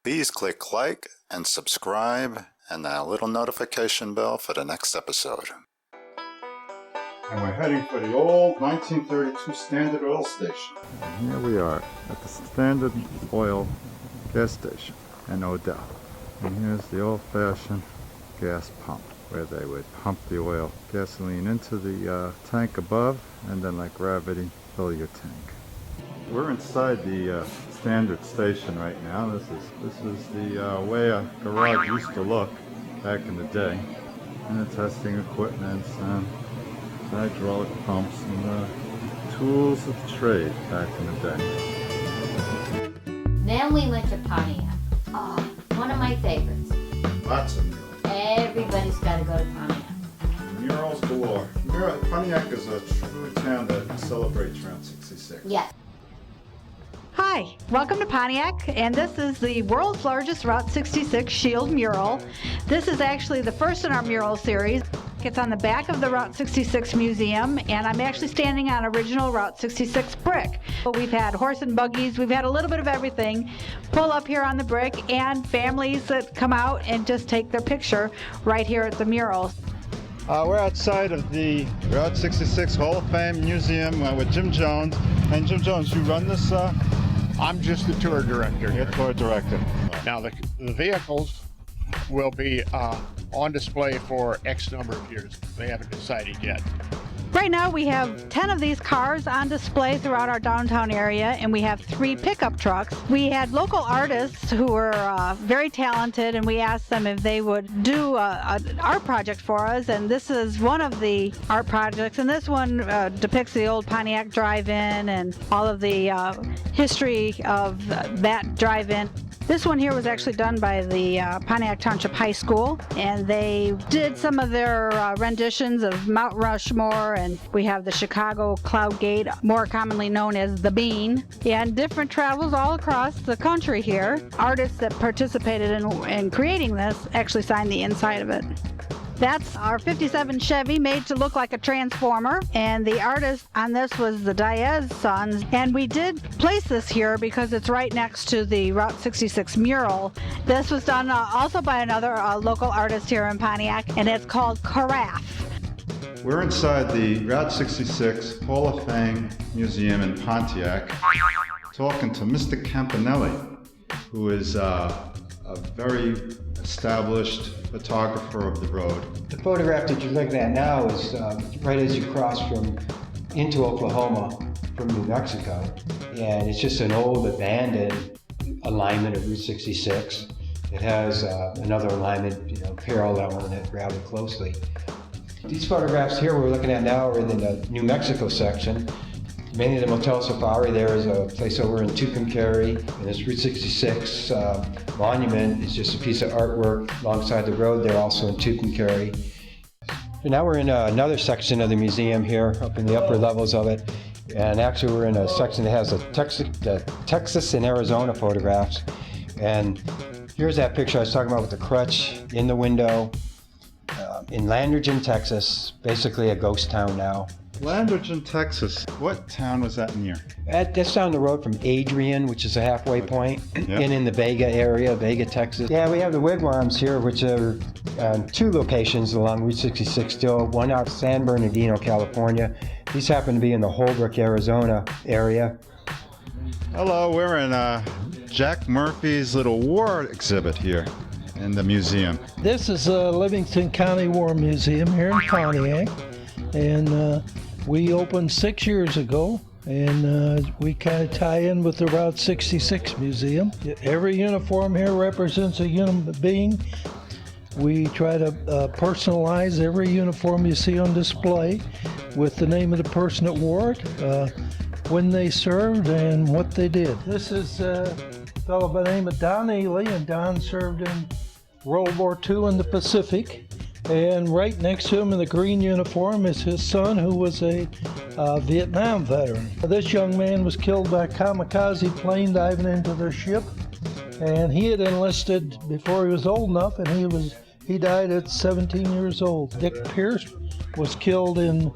Please click like and subscribe and that little notification bell for the next episode. And we're heading for the old 1932 Standard Oil Station. And here we are at the Standard Oil gas station in Odell. And here's the old-fashioned gas pump where they would pump the oil, gasoline into the tank above and then like gravity fill your tank. We're inside the Standard station right now. This is the way a garage used to look back in the day. And the testing equipment and hydraulic pumps and tools of trade back in the day. Then we went to Pontiac. Oh, one of my favorites. Lots of murals. Everybody's got to go to Pontiac. Murals galore. Pontiac is a true town that celebrates Route 66. Yeah. Hi, welcome to Pontiac, and this is the world's largest Route 66 shield mural. This is actually the first in our mural series. It's on the back of the Route 66 museum, and I'm actually standing on original Route 66 brick. We've had horse and buggies, we've had a little bit of everything pull up here on the brick, and families that come out and just take their picture right here at the mural. We're outside of the Route 66 Hall of Fame Museum with Jim Jones. And Jim Jones, you run this? I'm just the tour director. You're tour director. Now the vehicles will be on display for X number of years. They haven't decided yet. Right now we have 10 of these cars on display throughout our downtown area, and we have 3 pickup trucks. We had local artists who were very talented, and we asked them if they would do an art project for us, and this is one of the art projects, and this one depicts the old Pontiac drive-in and all of the history of that drive-in. This one here was actually done by the Pontiac Township High School, and they did some of their renditions of Mount Rushmore, and we have the Chicago Cloud Gate, more commonly known as the Bean, and different travels all across the country here. Artists that participated in creating this actually signed the inside of it. That's our 57 Chevy made to look like a transformer, and the artist on this was the Diaz sons, and we did place this here because it's right next to the Route 66 mural. This was done also by another local artist here in Pontiac, and it's called Carafe. We're inside the Route 66 Hall of Fame Museum in Pontiac, talking to Mr. Campanelle, who is a very established photographer of the road. The photograph that you're looking at now is right as you cross into Oklahoma from New Mexico, and it's just an old abandoned alignment of Route 66. It has another alignment, parallel one that rather closely. These photographs here we're looking at now are in the New Mexico section. Mainly the Motel Safari. There is a place over in Tucumcari, and this Route 66 monument is just a piece of artwork alongside the road there, also in Tucumcari. So now we're in another section of the museum here, up in the upper levels of it, and actually we're in a section that has the Texas and Arizona photographs. And here's that picture I was talking about with the crutch in the window in Landridge, Texas, basically a ghost town now. Landridge, Texas. What town was that near? That's down the road from Adrian, which is a halfway point, Yep. and in the Vega area, Vega, Texas. Yeah, we have the wigwams here, which are 2 locations along Route 66 still, one out San Bernardino, California. These happen to be in the Holbrook, Arizona area. Hello, we're in Jack Murphy's little war exhibit here in the museum. This is a Livingston County War Museum here in Pontiac, and we opened 6 years ago, and we kind of tie in with the Route 66 Museum. Every uniform here represents a human being. We try to personalize every uniform you see on display with the name of the person that wore it, when they served, and what they did. This is a fellow by the name of Don Ely, and Don served in World War II in the Pacific. And right next to him in the green uniform is his son, who was a Vietnam veteran. This young man was killed by a kamikaze plane diving into their ship, and he had enlisted before he was old enough, and he died at 17 years old. Dick Pierce was killed in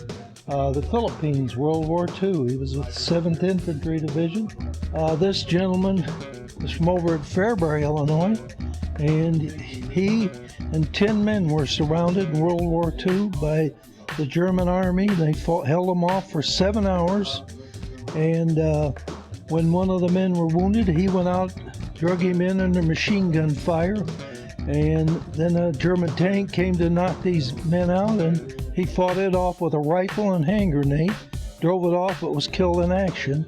the Philippines, World War II. He was with the 7th Infantry Division. This gentleman was from over at Fairbury, Illinois, and he and 10 men were surrounded in World War II by the German army. They held them off for 7 hours, and when one of the men were wounded, he went out, drug him in under machine gun fire, and then a German tank came to knock these men out, and he fought it off with a rifle and hand grenade, drove it off, but was killed in action.